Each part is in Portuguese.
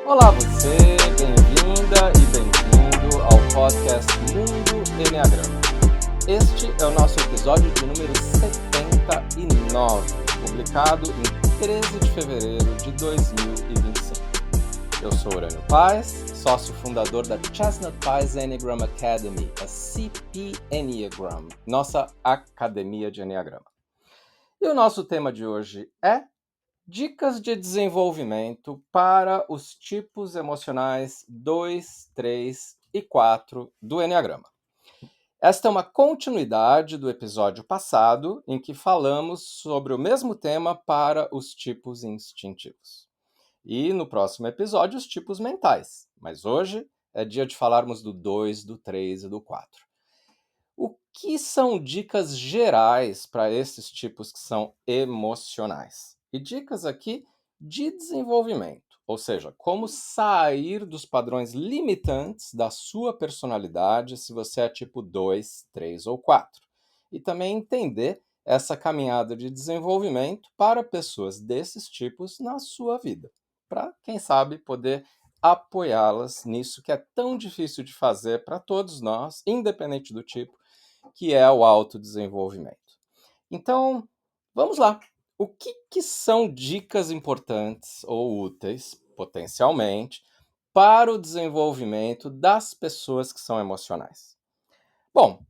Olá você, bem-vinda e bem-vindo ao podcast Mundo Eneagrama. Este é o nosso episódio de número 79, publicado em 13 de fevereiro de 2025. Eu sou Urânio Paz, sócio fundador da Chestnut Pies Enneagram Academy, a CP Enneagram, nossa academia de Enneagrama. E o nosso tema de hoje é dicas de desenvolvimento para os tipos emocionais 2, 3 e 4 do Enneagrama. Esta é uma continuidade do episódio passado, em que falamos sobre o mesmo tema para os tipos instintivos. E no próximo episódio, os tipos mentais. Mas hoje é dia de falarmos do 2, do 3 e do 4. O que são dicas gerais para esses tipos que são emocionais? E dicas aqui de desenvolvimento, ou seja, como sair dos padrões limitantes da sua personalidade se você é tipo 2, 3 ou 4. E também entender essa caminhada de desenvolvimento para pessoas desses tipos na sua vida, para, quem sabe, poder apoiá-las nisso que é tão difícil de fazer para todos nós, independente do tipo, que é o autodesenvolvimento. Então, vamos lá. O que são dicas importantes ou úteis, potencialmente, para o desenvolvimento das pessoas que são emocionais? Bom,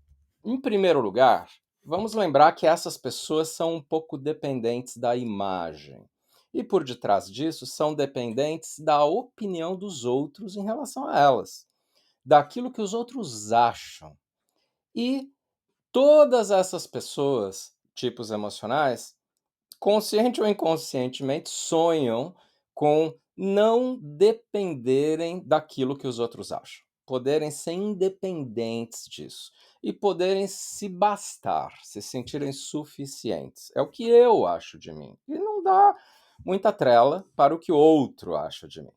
em primeiro lugar, vamos lembrar que essas pessoas são um pouco dependentes da imagem. E por detrás disso, são dependentes da opinião dos outros em relação a elas, daquilo que os outros acham. E todas essas pessoas, tipos emocionais, consciente ou inconscientemente, sonham com não dependerem daquilo que os outros acham. Poderem ser independentes disso. E poderem se bastar, se sentirem suficientes. É o que eu acho de mim. E não dá muita trela para o que o outro acha de mim.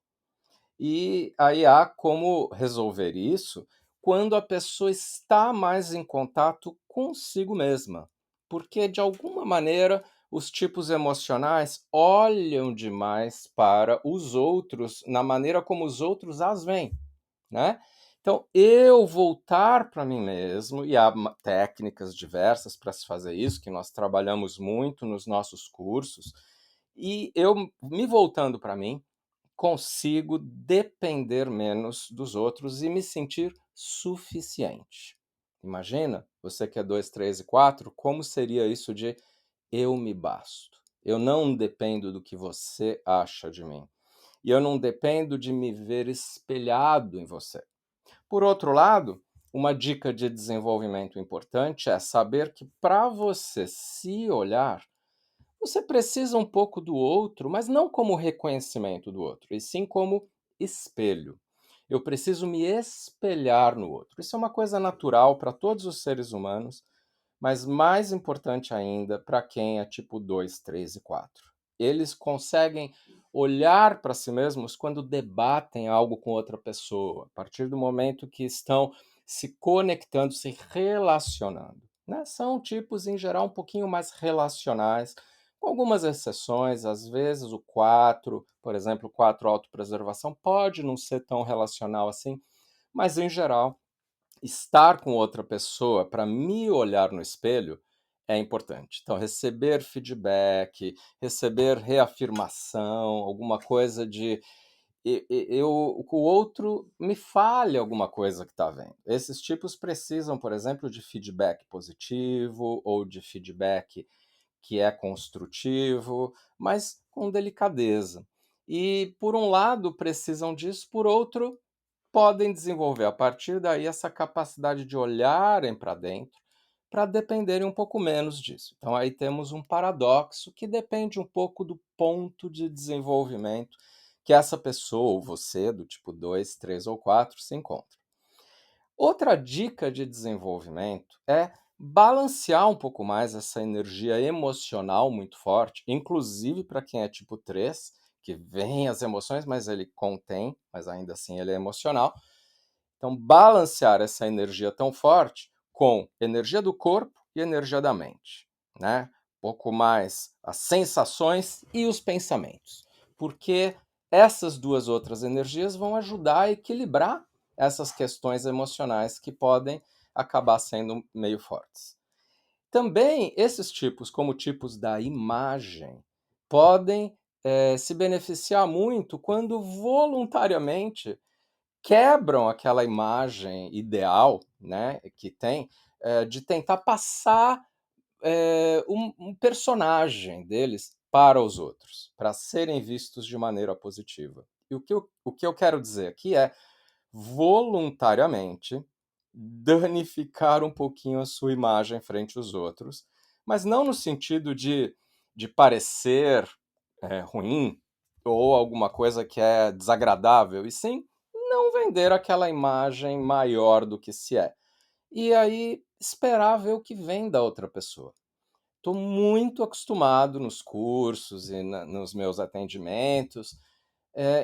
E aí há como resolver isso quando a pessoa está mais em contato consigo mesma. Porque, de alguma maneira, os tipos emocionais olham demais para os outros na maneira como os outros as veem, né? Então, eu voltar para mim mesmo, e há técnicas diversas para se fazer isso, que nós trabalhamos muito nos nossos cursos, e eu me voltando para mim, consigo depender menos dos outros e me sentir suficiente. Imagina, você que é 2, 3 e 4, como seria isso de eu me basto? Eu não dependo do que você acha de mim. E eu não dependo de me ver espelhado em você. Por outro lado, uma dica de desenvolvimento importante é saber que para você se olhar, você precisa um pouco do outro, mas não como reconhecimento do outro, e sim como espelho. Eu preciso me espelhar no outro. Isso é uma coisa natural para todos os seres humanos, mas mais importante ainda para quem é tipo 2, 3 e 4. Eles conseguem olhar para si mesmos quando debatem algo com outra pessoa, a partir do momento que estão se conectando, se relacionando, né? São tipos, em geral, um pouquinho mais relacionais, com algumas exceções. Às vezes o 4, por exemplo, o 4 autopreservação, pode não ser tão relacional assim, mas em geral estar com outra pessoa para me olhar no espelho é importante. Então, receber feedback, receber reafirmação, alguma coisa de o outro me fale alguma coisa que está vendo. Esses tipos precisam, por exemplo, de feedback positivo ou de feedback que é construtivo, mas com delicadeza. E, por um lado, precisam disso, por outro, podem desenvolver a partir daí essa capacidade de olharem para dentro para dependerem um pouco menos disso. Então aí temos um paradoxo que depende um pouco do ponto de desenvolvimento que essa pessoa, ou você, do tipo 2, 3 ou 4, se encontra. Outra dica de desenvolvimento é balancear um pouco mais essa energia emocional muito forte, inclusive para quem é tipo 3, que vem as emoções, mas ele contém, mas ainda assim ele é emocional. Então, balancear essa energia tão forte com energia do corpo e energia da mente, né? Um pouco mais as sensações e os pensamentos. Porque essas duas outras energias vão ajudar a equilibrar essas questões emocionais que podem acabar sendo meio fortes. Também esses tipos, como tipos da imagem, podem se beneficiar muito quando voluntariamente quebram aquela imagem ideal, né, que tem, de tentar passar um personagem deles para os outros, para serem vistos de maneira positiva. E o que eu quero dizer aqui é voluntariamente danificar um pouquinho a sua imagem frente aos outros, mas não no sentido de parecer ruim ou alguma coisa que é desagradável, e sim não vender aquela imagem maior do que se é. E aí esperar ver o que vem da outra pessoa. Estou muito acostumado nos cursos e nos meus atendimentos,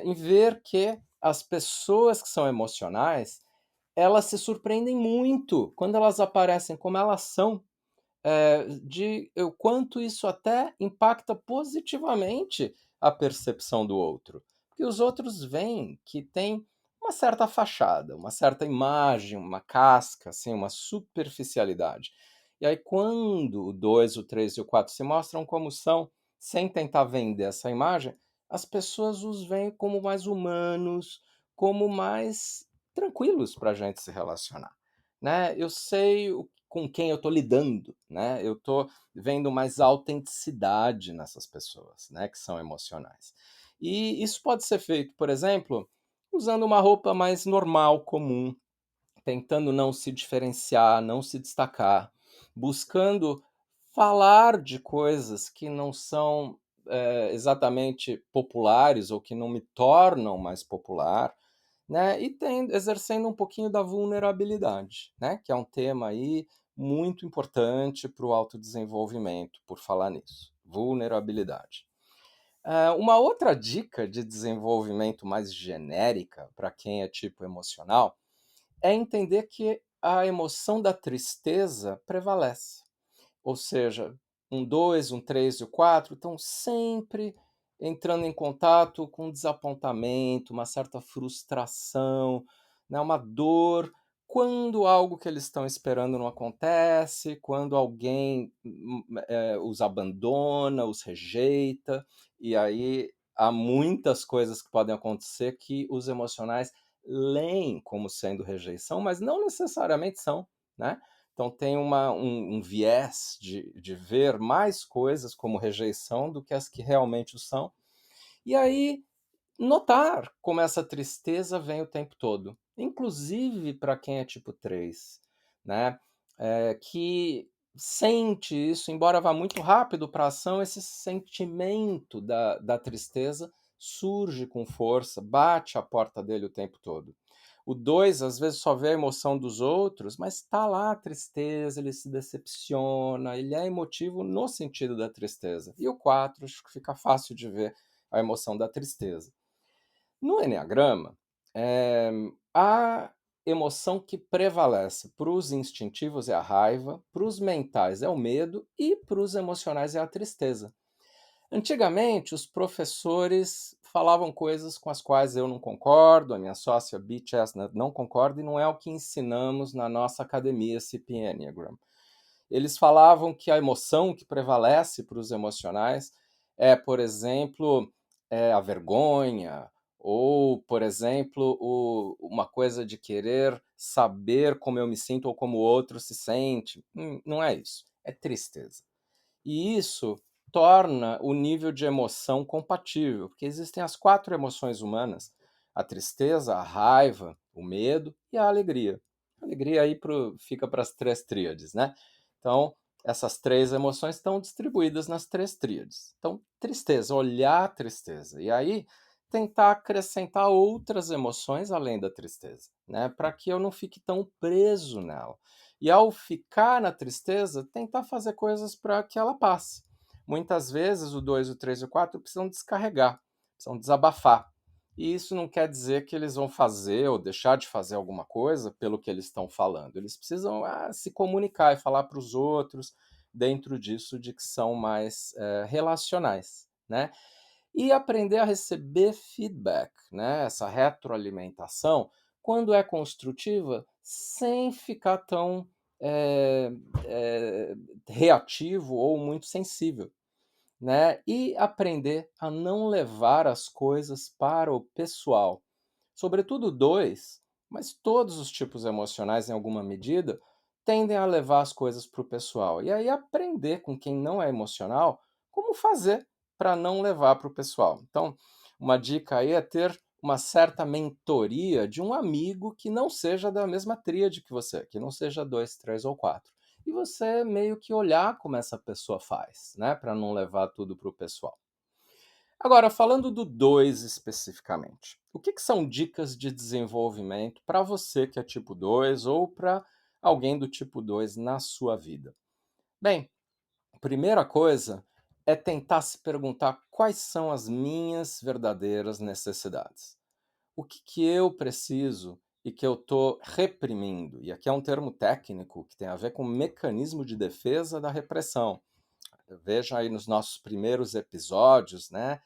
em ver que as pessoas que são emocionais, elas se surpreendem muito quando elas aparecem como elas são, de o quanto isso até impacta positivamente a percepção do outro. Porque os outros veem que tem uma certa fachada, uma certa imagem, uma casca, assim, uma superficialidade. E aí, quando o 2, o 3 e o 4 se mostram como são, sem tentar vender essa imagem, as pessoas os veem como mais humanos, como mais tranquilos para a gente se relacionar. Né? Eu sei com quem eu estou lidando, né? Eu estou vendo mais autenticidade nessas pessoas, né? Que são emocionais. E isso pode ser feito, por exemplo, usando uma roupa mais normal, comum, tentando não se diferenciar, não se destacar, buscando falar de coisas que não são exatamente populares ou que não me tornam mais popular, né? E exercendo um pouquinho da vulnerabilidade, né? Que é um tema aí muito importante para o autodesenvolvimento, por falar nisso. Vulnerabilidade. Uma outra dica de desenvolvimento mais genérica para quem é tipo emocional é entender que a emoção da tristeza prevalece. Ou seja, um 2, um 3 e o 4 estão sempre entrando em contato com desapontamento, uma certa frustração, né, uma dor, quando algo que eles estão esperando não acontece, quando alguém os abandona, os rejeita, e aí há muitas coisas que podem acontecer que os emocionais leem como sendo rejeição, mas não necessariamente são, né? Então tem um viés de ver mais coisas como rejeição do que as que realmente o são. E aí notar como essa tristeza vem o tempo todo, inclusive para quem é tipo 3, né? Que sente isso, embora vá muito rápido para a ação, esse sentimento da tristeza surge com força, bate a porta dele o tempo todo. O 2, às vezes, só vê a emoção dos outros, mas está lá a tristeza, ele se decepciona, ele é emotivo no sentido da tristeza. E o 4, acho que fica fácil de ver a emoção da tristeza. No Enneagrama, a emoção que prevalece para os instintivos é a raiva, para os mentais é o medo e para os emocionais é a tristeza. Antigamente, os professores falavam coisas com as quais eu não concordo, a minha sócia Bee Chestnut não concorda, e não é o que ensinamos na nossa academia CP Enneagram. Eles falavam que a emoção que prevalece para os emocionais é, por exemplo, a vergonha, ou, por exemplo, uma coisa de querer saber como eu me sinto ou como o outro se sente. Não é isso, é tristeza. E isso torna o nível de emoção compatível, porque existem as 4 emoções humanas: a tristeza, a raiva, o medo e a alegria. A alegria aí fica para as 3 tríades, né? Então, essas 3 emoções estão distribuídas nas 3 tríades. Então, tristeza, olhar a tristeza. E aí, tentar acrescentar outras emoções além da tristeza, né? Para que eu não fique tão preso nela. E ao ficar na tristeza, tentar fazer coisas para que ela passe. Muitas vezes o 2, o 3 e o 4 precisam descarregar, precisam desabafar. E isso não quer dizer que eles vão fazer ou deixar de fazer alguma coisa pelo que eles estão falando. Eles precisam se comunicar e falar para os outros dentro disso de que são mais relacionais, né? e aprender a receber feedback, né, essa retroalimentação, quando é construtiva, sem ficar tão, eh eh, reativo ou muito sensível, né, e aprender a não levar as coisas para o pessoal. Sobretudo 2, mas todos os tipos emocionais, em alguma medida, tendem a levar as coisas para o pessoal. E aí aprender com quem não é emocional como fazer para não levar para o pessoal. Então, uma dica aí é ter uma certa mentoria de um amigo que não seja da mesma tríade que você, que não seja 2, 3 ou 4. E você meio que olhar como essa pessoa faz, né, para não levar tudo para o pessoal. Agora, falando do 2 especificamente, o que são dicas de desenvolvimento para você que é tipo 2 ou para alguém do tipo 2 na sua vida? Bem, a primeira coisa é tentar se perguntar quais são as minhas verdadeiras necessidades. O que eu preciso e que eu estou reprimindo? E aqui é um termo técnico que tem a ver com o mecanismo de defesa da repressão. Veja aí nos nossos primeiros episódios, né,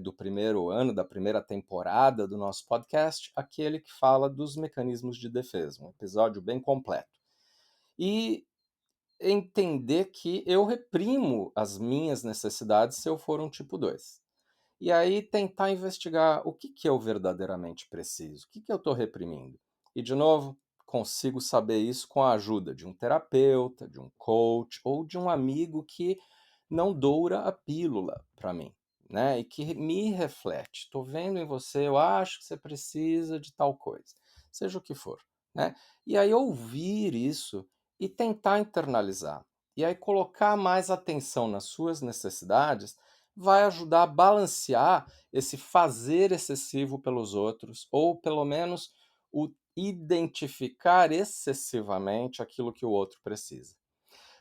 do primeiro ano, da primeira temporada do nosso podcast, aquele que fala dos mecanismos de defesa, um episódio bem completo. E entender que eu reprimo as minhas necessidades se eu for um tipo 2. E aí tentar investigar o que eu verdadeiramente preciso, o que eu estou reprimindo. E, de novo, consigo saber isso com a ajuda de um terapeuta, de um coach ou de um amigo que não doura a pílula para mim, né? E que me reflete. Estou vendo em você, eu acho que você precisa de tal coisa, seja o que for, né? E aí ouvir isso e tentar internalizar. E aí colocar mais atenção nas suas necessidades vai ajudar a balancear esse fazer excessivo pelos outros, ou pelo menos o identificar excessivamente aquilo que o outro precisa.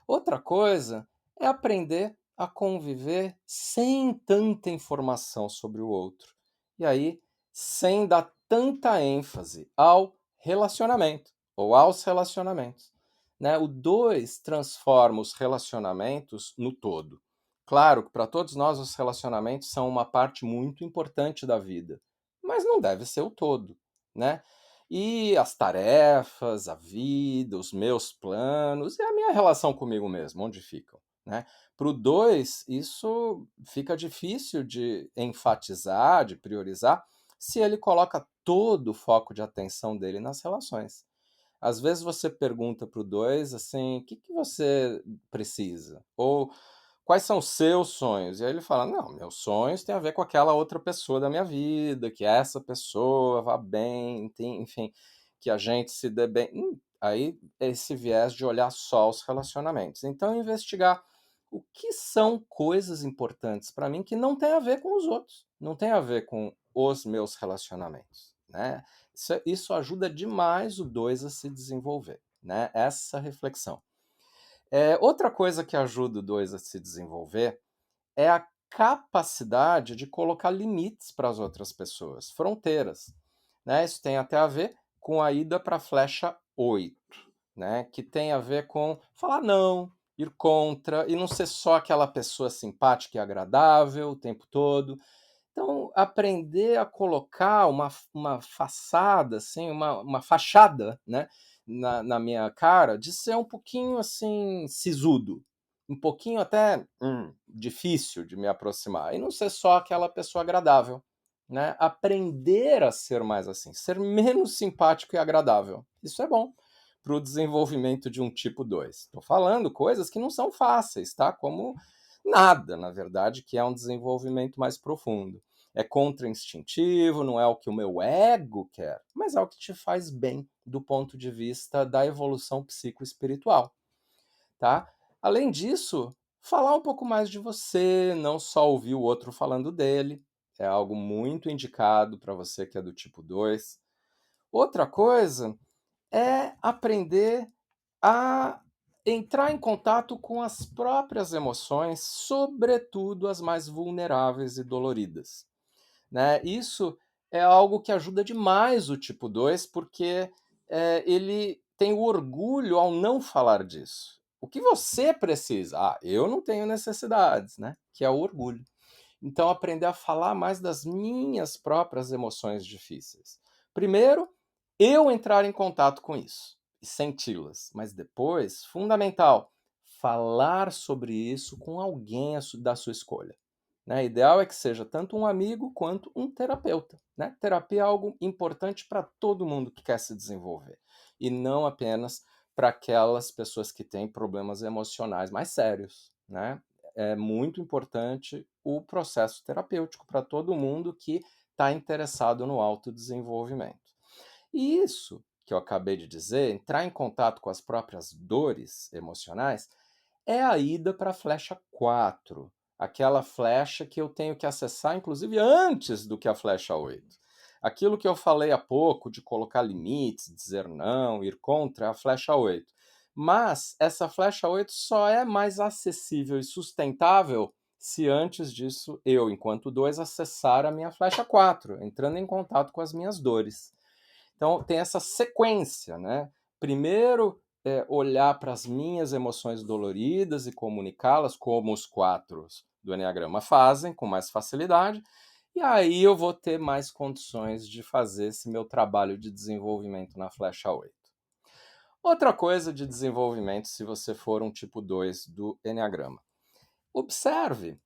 Outra coisa é aprender a conviver sem tanta informação sobre o outro. E aí, sem dar tanta ênfase ao relacionamento ou aos relacionamentos, né? O 2 transforma os relacionamentos no todo. Claro que para todos nós os relacionamentos são uma parte muito importante da vida, mas não deve ser o todo, né? E as tarefas, a vida, os meus planos e a minha relação comigo mesmo, onde ficam, né? Para o 2, isso fica difícil de enfatizar, de priorizar, se ele coloca todo o foco de atenção dele nas relações. Às vezes você pergunta para o 2 assim: "O que você precisa?" Ou "Quais são os seus sonhos?" E aí ele fala: "Não, meus sonhos têm a ver com aquela outra pessoa da minha vida, que essa pessoa vá bem, tem enfim, que a gente se dê bem". Aí é esse viés de olhar só os relacionamentos. Então investigar o que são coisas importantes para mim que não tem a ver com os outros, não tem a ver com os meus relacionamentos, né. Isso ajuda demais o 2 a se desenvolver, né, essa reflexão. Outra coisa que ajuda o 2 a se desenvolver é a capacidade de colocar limites para as outras pessoas, fronteiras, né. Isso tem até a ver com a ida para a flecha 8, né, que tem a ver com falar não, ir contra e não ser só aquela pessoa simpática e agradável o tempo todo. Então, aprender a colocar uma façada, assim, uma fachada, né, na minha cara, de ser um pouquinho, assim, sisudo, um pouquinho até, difícil de me aproximar, e não ser só aquela pessoa agradável, né. Aprender a ser mais assim, ser menos simpático e agradável. Isso é bom para o desenvolvimento de um tipo 2. Estou falando coisas que não são fáceis, tá, como nada, na verdade, que é um desenvolvimento mais profundo. É contra-instintivo, não é o que o meu ego quer, mas é o que te faz bem do ponto de vista da evolução psicoespiritual, tá? Além disso, falar um pouco mais de você, não só ouvir o outro falando dele, é algo muito indicado para você que é do tipo 2. Outra coisa é aprender a entrar em contato com as próprias emoções, sobretudo as mais vulneráveis e doloridas, né? Isso é algo que ajuda demais o tipo 2, porque ele tem o orgulho ao não falar disso. O que você precisa? Ah, eu não tenho necessidades, né? Que é o orgulho. Então, aprender a falar mais das minhas próprias emoções difíceis. Primeiro, eu entrar em contato com isso e senti-las, mas depois, fundamental, falar sobre isso com alguém da sua escolha. Né? Ideal é que seja tanto um amigo quanto um terapeuta. Né? Terapia é algo importante para todo mundo que quer se desenvolver e não apenas para aquelas pessoas que têm problemas emocionais mais sérios. Né? É muito importante o processo terapêutico para todo mundo que está interessado no autodesenvolvimento. E isso que eu acabei de dizer, entrar em contato com as próprias dores emocionais, é a ida para a flecha 4, aquela flecha que eu tenho que acessar, inclusive, antes do que a flecha 8. Aquilo que eu falei há pouco de colocar limites, dizer não, ir contra, é a flecha 8. Mas essa flecha 8 só é mais acessível e sustentável se antes disso eu, enquanto 2, acessar a minha flecha 4, entrando em contato com as minhas dores. Então tem essa sequência, né? Primeiro, olhar para as minhas emoções doloridas e comunicá-las, como os 4 do Enneagrama fazem, com mais facilidade, e aí eu vou ter mais condições de fazer esse meu trabalho de desenvolvimento na flecha 8. Outra coisa de desenvolvimento, se você for um tipo 2 do Enneagrama. Observe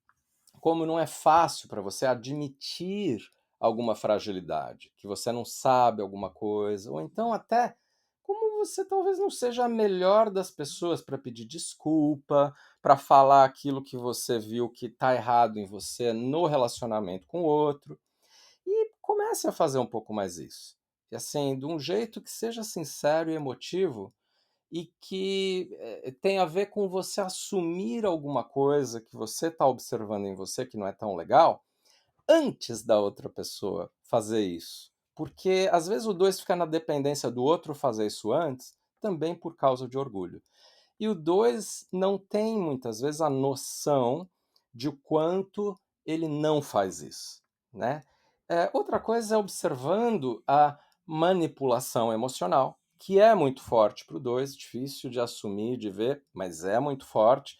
como não é fácil para você admitir alguma fragilidade, que você não sabe alguma coisa, ou então até como você talvez não seja a melhor das pessoas para pedir desculpa, para falar aquilo que você viu que está errado em você no relacionamento com o outro. E comece a fazer um pouco mais isso. E assim, de um jeito que seja sincero e emotivo, e que tem a ver com você assumir alguma coisa que você está observando em você que não é tão legal, antes da outra pessoa fazer isso. Porque às vezes o 2 fica na dependência do outro fazer isso antes, também por causa de orgulho. E o 2 não tem muitas vezes a noção de o quanto ele não faz isso, né? Outra coisa é observando a manipulação emocional, que é muito forte para o 2, difícil de assumir, de ver, mas é muito forte.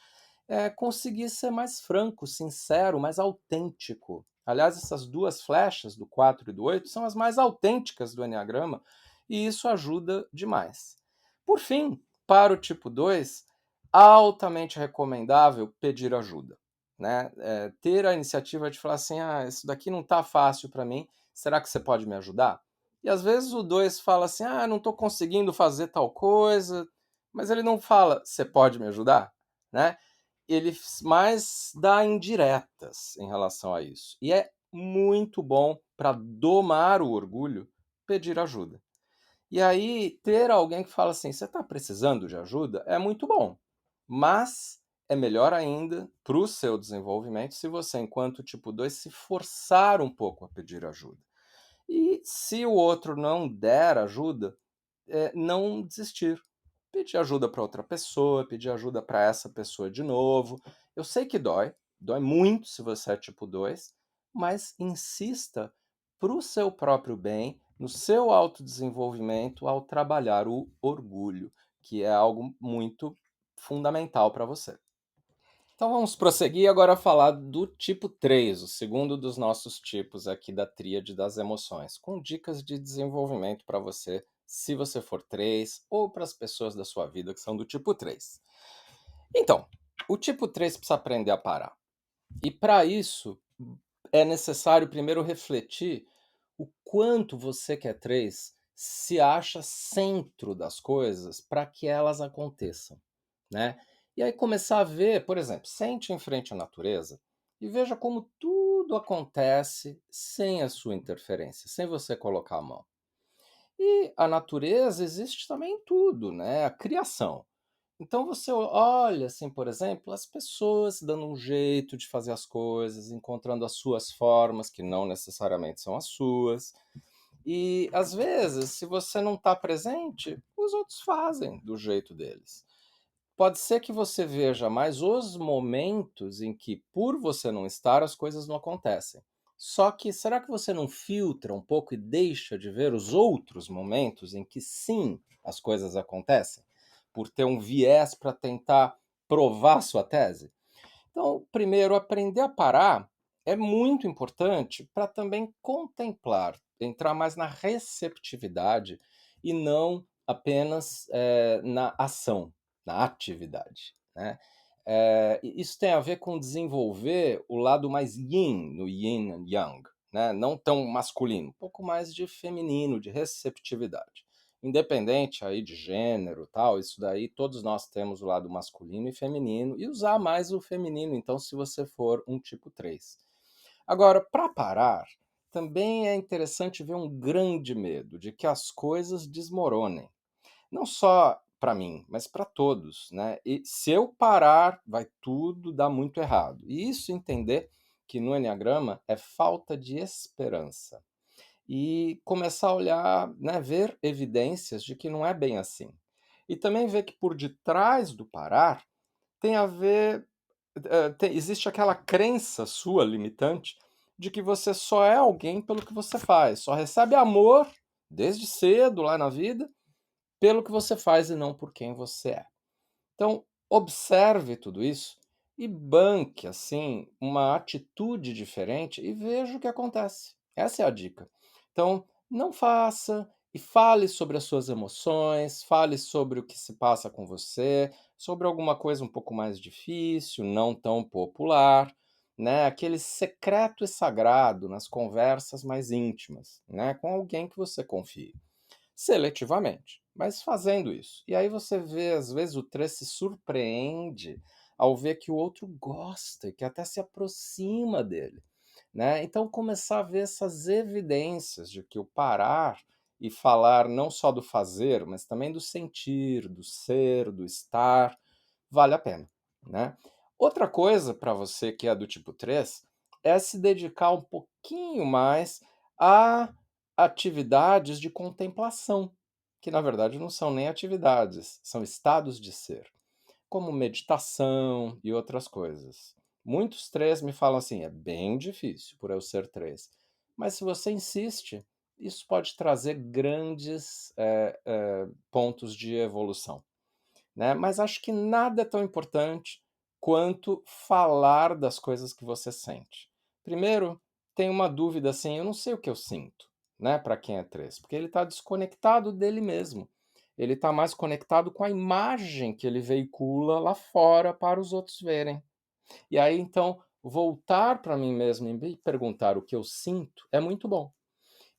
Conseguir ser mais franco, sincero, mais autêntico. Aliás, essas duas flechas, do 4 e do 8, são as mais autênticas do Enneagrama, e isso ajuda demais. Por fim, para o tipo 2, altamente recomendável pedir ajuda. Né? Ter a iniciativa de falar assim, isso daqui não está fácil para mim, será que você pode me ajudar? E às vezes o 2 fala assim, não estou conseguindo fazer tal coisa, mas ele não fala, você pode me ajudar? Né? Ele mais dá indiretas em relação a isso. E é muito bom para domar o orgulho pedir ajuda. E aí, ter alguém que fala assim, você está precisando de ajuda, é muito bom. Mas é melhor ainda para o seu desenvolvimento se você, enquanto tipo 2, se forçar um pouco a pedir ajuda. E se o outro não der ajuda, não desistir. Pedir ajuda para outra pessoa, pedir ajuda para essa pessoa de novo. Eu sei que dói muito se você é tipo 2, mas insista para o seu próprio bem, no seu autodesenvolvimento, ao trabalhar o orgulho, que é algo muito fundamental para você. Então vamos prosseguir agora a falar do tipo 3, o segundo dos nossos tipos aqui da tríade das emoções, com dicas de desenvolvimento para você, se você for 3, ou para as pessoas da sua vida que são do tipo 3. Então, o tipo 3 precisa aprender a parar. E para isso, é necessário primeiro refletir o quanto você que é 3 se acha centro das coisas para que elas aconteçam, né? E aí começar a ver, por exemplo, sente em frente à natureza e veja como tudo acontece sem a sua interferência, sem você colocar a mão. E a natureza existe também em tudo, né? A criação. Então você olha, assim, por exemplo, as pessoas dando um jeito de fazer as coisas, encontrando as suas formas, que não necessariamente são as suas. E às vezes, se você não está presente, os outros fazem do jeito deles. Pode ser que você veja mais os momentos em que, por você não estar, as coisas não acontecem. Só que será que você não filtra um pouco e deixa de ver os outros momentos em que sim as coisas acontecem? Por ter um viés para tentar provar sua tese? Então, primeiro, aprender a parar é muito importante para também contemplar, entrar mais na receptividade e não apenas, na ação, na atividade, né. Isso tem a ver com desenvolver o lado mais yin, no yin and yang, né, não tão masculino, um pouco mais de feminino, de receptividade. Independente aí de gênero, tal, isso daí todos nós temos o lado masculino e feminino, e usar mais o feminino, então, se você for um tipo 3. Agora, para parar, também é interessante ver um grande medo de que as coisas desmoronem. Não só para mim, mas para todos, né? E se eu parar, vai tudo dar muito errado. E isso entender que no Enneagrama é falta de esperança. E começar a olhar, né, ver evidências de que não é bem assim. E também ver que por detrás do parar tem a ver existe aquela crença sua limitante de que você só é alguém pelo que você faz, só recebe amor desde cedo lá na vida pelo que você faz e não por quem você é. Então, observe tudo isso e banque, assim, uma atitude diferente e veja o que acontece. Essa é a dica. Então, não faça e fale sobre as suas emoções, fale sobre o que se passa com você, sobre alguma coisa um pouco mais difícil, não tão popular, né? Aquele secreto e sagrado nas conversas mais íntimas, né? Com alguém que você confie. Seletivamente, mas fazendo isso. E aí você vê, às vezes, o 3 se surpreende ao ver que o outro gosta e que até se aproxima dele, né. Então começar a ver essas evidências de que o parar e falar não só do fazer, mas também do sentir, do ser, do estar, vale a pena, né. Outra coisa para você que é do tipo 3 é se dedicar um pouquinho mais a atividades de contemplação, que na verdade não são nem atividades, são estados de ser, como meditação e outras coisas. Muitos 3 me falam assim: "É bem difícil por eu ser 3", mas se você insiste, isso pode trazer grandes, pontos de evolução, né? Mas acho que nada é tão importante quanto falar das coisas que você sente. Primeiro, tem uma dúvida assim, eu não sei o que eu sinto, né, para quem é 3, porque ele está desconectado dele mesmo. Ele está mais conectado com a imagem que ele veicula lá fora para os outros verem. E aí então voltar para mim mesmo e me perguntar o que eu sinto é muito bom.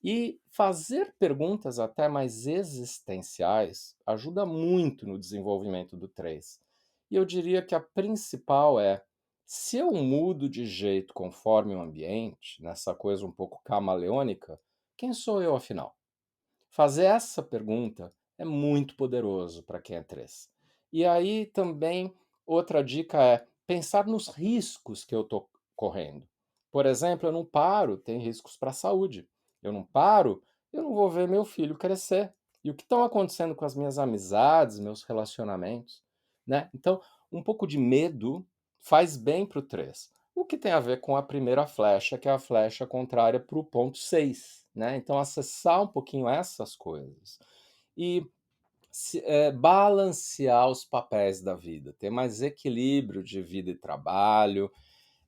E fazer perguntas até mais existenciais ajuda muito no desenvolvimento do 3. E eu diria que a principal é: se eu mudo de jeito conforme o ambiente, nessa coisa um pouco camaleônica, quem sou eu afinal? Fazer essa pergunta é muito poderoso para quem é 3. E aí também outra dica é pensar nos riscos que eu estou correndo. Por exemplo, eu não paro, tem riscos para a saúde. Eu não paro, eu não vou ver meu filho crescer. E o que estão acontecendo com as minhas amizades, meus relacionamentos, né? Então, um pouco de medo faz bem para o 3. O que tem a ver com a primeira flecha, que é a flecha contrária para o ponto 6, né? Então, acessar um pouquinho essas coisas. E balancear os papéis da vida, ter mais equilíbrio de vida e trabalho,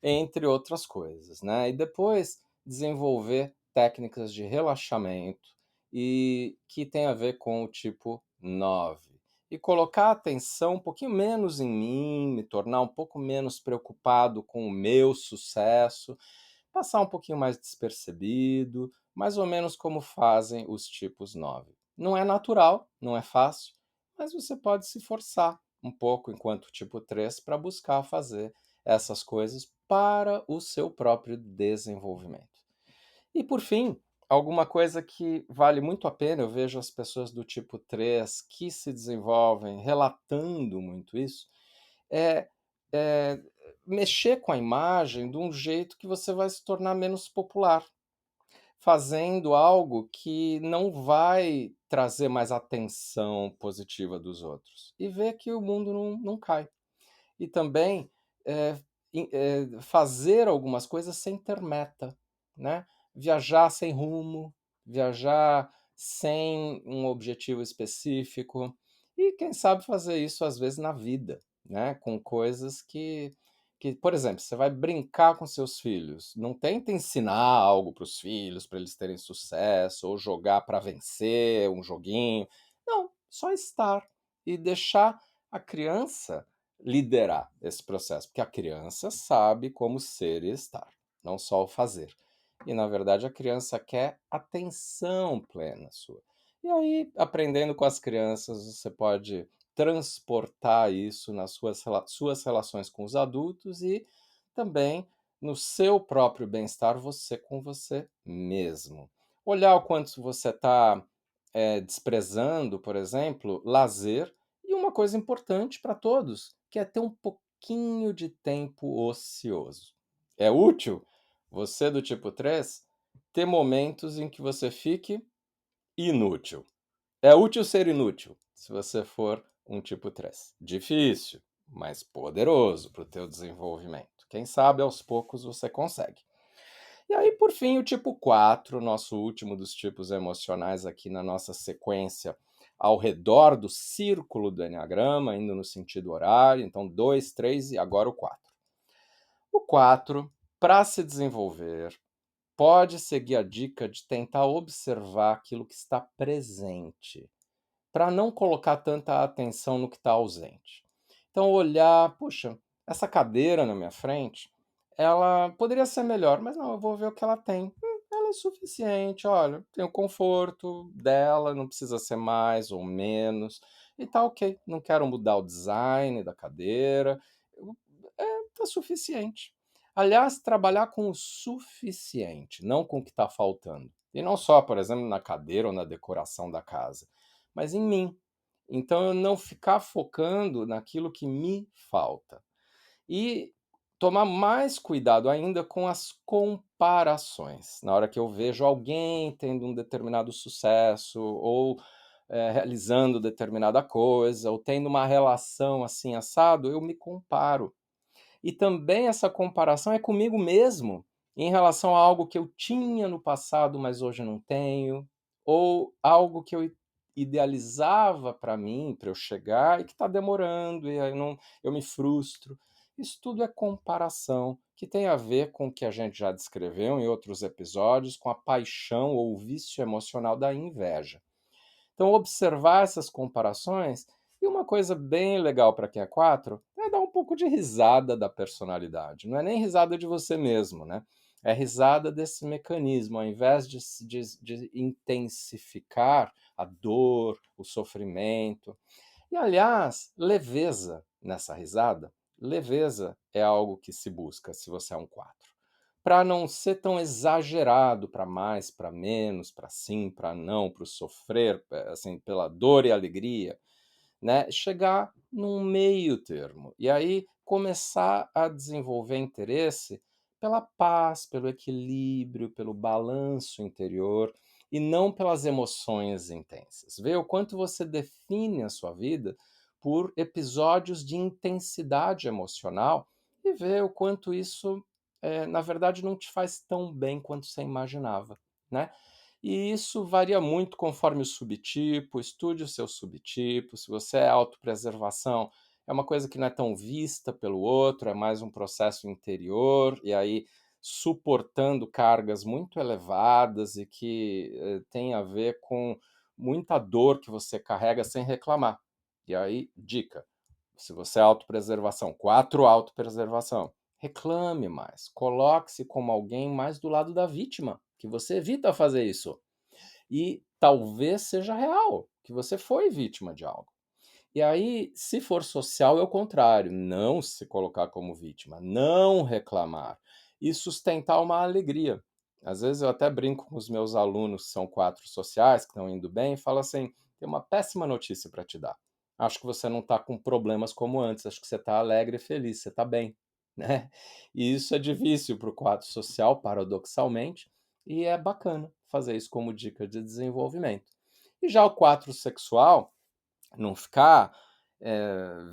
entre outras coisas, né? E depois desenvolver técnicas de relaxamento e que tem a ver com o tipo 9. E colocar a atenção um pouquinho menos em mim, me tornar um pouco menos preocupado com o meu sucesso, passar um pouquinho mais despercebido, mais ou menos como fazem os tipos 9. Não é natural, não é fácil, mas você pode se forçar um pouco enquanto tipo 3 para buscar fazer essas coisas para o seu próprio desenvolvimento. E por fim, alguma coisa que vale muito a pena, eu vejo as pessoas do tipo 3 que se desenvolvem relatando muito isso, é, é mexer com a imagem de um jeito que você vai se tornar menos popular, fazendo algo que não vai trazer mais atenção positiva dos outros. E ver que o mundo não cai. E também eh, fazer algumas coisas sem ter meta, né? Viajar sem rumo, viajar sem um objetivo específico e quem sabe fazer isso às vezes na vida, né? Com coisas que, por exemplo, você vai brincar com seus filhos, não tenta ensinar algo para os filhos, para eles terem sucesso, ou jogar para vencer um joguinho. Não, só estar e deixar a criança liderar esse processo, porque a criança sabe como ser e estar, não só o fazer. E, na verdade, a criança quer atenção plena sua. E aí, aprendendo com as crianças, você pode transportar isso nas suas relações com os adultos e também no seu próprio bem-estar, você com você mesmo. Olhar o quanto você está desprezando, por exemplo, lazer e uma coisa importante para todos, que é ter um pouquinho de tempo ocioso. É útil você do tipo 3 ter momentos em que você fique inútil. É útil ser inútil, se você for um tipo 3. Difícil, mas poderoso para o teu desenvolvimento. Quem sabe aos poucos você consegue. E aí, por fim, o tipo 4, nosso último dos tipos emocionais aqui na nossa sequência ao redor do círculo do Eneagrama, indo no sentido horário. Então, 2, 3 e agora o 4. O 4, para se desenvolver, pode seguir a dica de tentar observar aquilo que está presente, para não colocar tanta atenção no que está ausente. Então, olhar, puxa, essa cadeira na minha frente, ela poderia ser melhor, mas não, eu vou ver o que ela tem. Ela é suficiente, olha, tem o conforto dela, não precisa ser mais ou menos, e tá ok. Não quero mudar o design da cadeira, tá suficiente. Aliás, trabalhar com o suficiente, não com o que está faltando. E não só, por exemplo, na cadeira ou na decoração da casa, mas em mim. Então, eu não ficar focando naquilo que me falta. E tomar mais cuidado ainda com as comparações. Na hora que eu vejo alguém tendo um determinado sucesso, ou realizando determinada coisa, ou tendo uma relação assim assado, eu me comparo. E também essa comparação é comigo mesmo, em relação a algo que eu tinha no passado, mas hoje não tenho, ou algo que eu idealizava para mim, para eu chegar, e que está demorando, e aí eu me frustro. Isso tudo é comparação, que tem a ver com o que a gente já descreveu em outros episódios, com a paixão ou o vício emocional da inveja. Então, observar essas comparações. E uma coisa bem legal para quem é 4 é dar um pouco de risada da personalidade. Não é nem risada de você mesmo, né? É risada desse mecanismo. Ao invés de intensificar a dor, o sofrimento. E, aliás, leveza nessa risada. Leveza é algo que se busca se você é um 4, para não ser tão exagerado para mais, para menos, para sim, para não, para o sofrer, assim, pela dor e alegria, né? Chegar num meio termo. E aí começar a desenvolver interesse pela paz, pelo equilíbrio, pelo balanço interior e não pelas emoções intensas. Vê o quanto você define a sua vida por episódios de intensidade emocional e vê o quanto isso, na verdade, não te faz tão bem quanto você imaginava, né? E isso varia muito conforme o subtipo, estude o seu subtipo. Se você é autopreservação, é uma coisa que não é tão vista pelo outro, é mais um processo interior, e aí suportando cargas muito elevadas e que tem a ver com muita dor que você carrega sem reclamar. E aí, dica: se você é autopreservação, 4 autopreservação, reclame mais, coloque-se como alguém mais do lado da vítima, que você evita fazer isso. E talvez seja real, que você foi vítima de algo. E aí, se for social, é o contrário, não se colocar como vítima, não reclamar e sustentar uma alegria. Às vezes eu até brinco com os meus alunos que são 4 sociais, que estão indo bem, e falo assim: tem uma péssima notícia para te dar. Acho que você não está com problemas como antes, acho que você está alegre e feliz, você está bem. Né? E isso é difícil para o 4 social, paradoxalmente, e é bacana fazer isso como dica de desenvolvimento. E já o 4 sexual, não ficar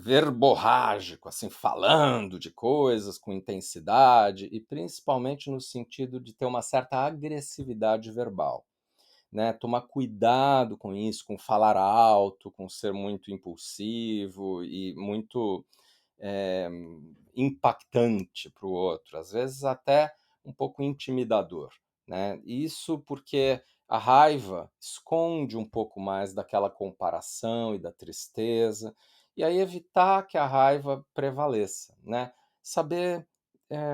verborrágico, assim, falando de coisas com intensidade e principalmente no sentido de ter uma certa agressividade verbal, né? Tomar cuidado com isso, com falar alto, com ser muito impulsivo e muito impactante para o outro, às vezes até um pouco intimidador, né? Isso porque a raiva esconde um pouco mais daquela comparação e da tristeza, e aí evitar que a raiva prevaleça, né? Saber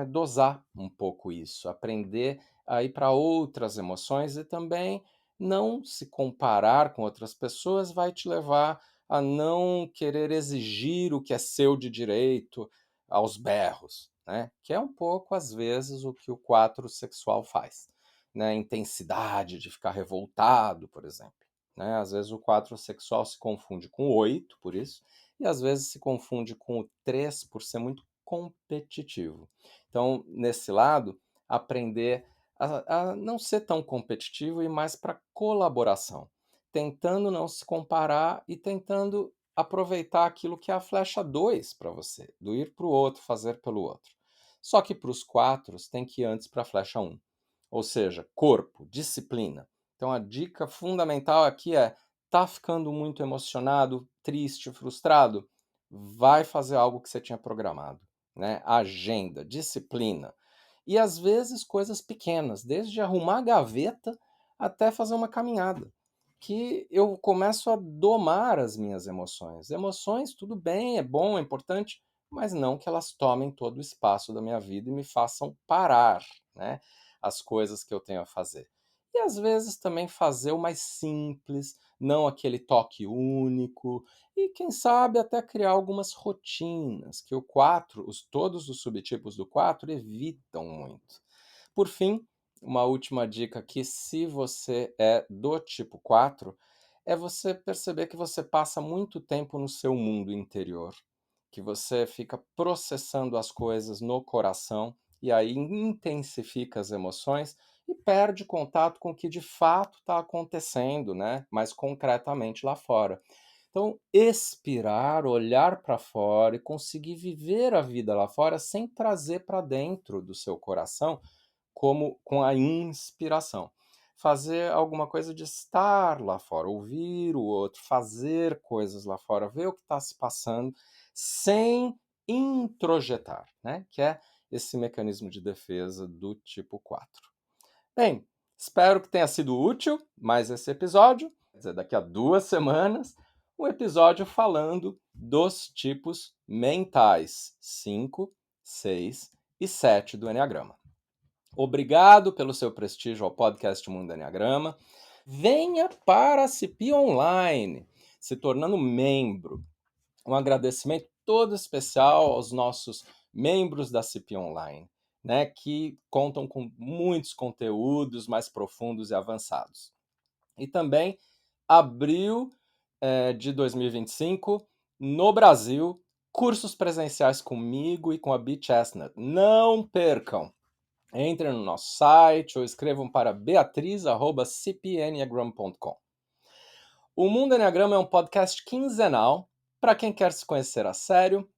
dosar um pouco isso, aprender a ir para outras emoções e também não se comparar com outras pessoas vai te levar a não querer exigir o que é seu de direito aos berros, né? Que é um pouco, às vezes, o que o 4 sexual faz, né? Intensidade de ficar revoltado, por exemplo, né? Às vezes o 4 sexual se confunde com o 8, por isso, e às vezes se confunde com o 3 por ser muito competitivo. Então, nesse lado, aprender a não ser tão competitivo e mais para colaboração, tentando não se comparar e tentando aproveitar aquilo que é a flecha 2 para você, do ir para o outro, fazer pelo outro. Só que para os 4 tem que ir antes para a flecha 1, ou seja, corpo, disciplina. Então a dica fundamental aqui é: tá ficando muito emocionado, triste, frustrado? Vai fazer algo que você tinha programado, né? Agenda, disciplina. E às vezes coisas pequenas, desde arrumar a gaveta até fazer uma caminhada, que eu começo a domar as minhas emoções. Emoções, tudo bem, é bom, é importante, mas não que elas tomem todo o espaço da minha vida e me façam parar, né, as coisas que eu tenho a fazer. E às vezes também fazer o mais simples, não aquele toque único, e quem sabe até criar algumas rotinas que o 4, todos os subtipos do 4 evitam muito. Por fim, uma última dica aqui, se você é do tipo 4, é você perceber que você passa muito tempo no seu mundo interior, que você fica processando as coisas no coração e aí intensifica as emoções e perde contato com o que de fato está acontecendo, né? Mais concretamente lá fora. Então, expirar, olhar para fora e conseguir viver a vida lá fora sem trazer para dentro do seu coração como com a inspiração. Fazer alguma coisa de estar lá fora, ouvir o outro, fazer coisas lá fora, ver o que está se passando, sem introjetar, né? Que é esse mecanismo de defesa do tipo 4. Bem, espero que tenha sido útil mais esse episódio. Quer dizer, daqui a 2 semanas, um episódio falando dos tipos mentais 5, 6 e 7 do Eneagrama. Obrigado pelo seu prestígio ao podcast Mundo Eneagrama. Venha para a CPI Online, se tornando membro. Um agradecimento todo especial aos nossos membros da CPI Online, né, que contam com muitos conteúdos mais profundos e avançados. E também, abril de 2025, no Brasil, cursos presenciais comigo e com a Bee Chestnut. Não percam! Entrem no nosso site ou escrevam para beatriz@cpenneagram.com. O Mundo Eneagrama é um podcast quinzenal para quem quer se conhecer a sério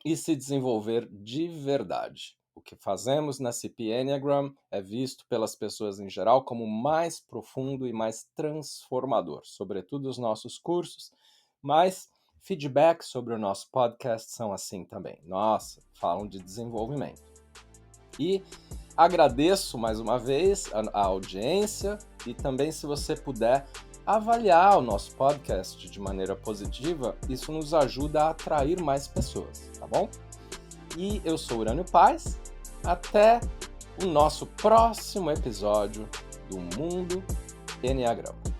e se desenvolver de verdade. O que fazemos na CP Enneagram é visto pelas pessoas em geral como mais profundo e mais transformador, sobretudo os nossos cursos, mas feedbacks sobre o nosso podcast são assim também. Nossa, falam de desenvolvimento. E agradeço mais uma vez a audiência e também, se você puder, avaliar o nosso podcast de maneira positiva, isso nos ajuda a atrair mais pessoas, tá bom? E eu sou Urânio Paz, até o nosso próximo episódio do Mundo Eneagrama.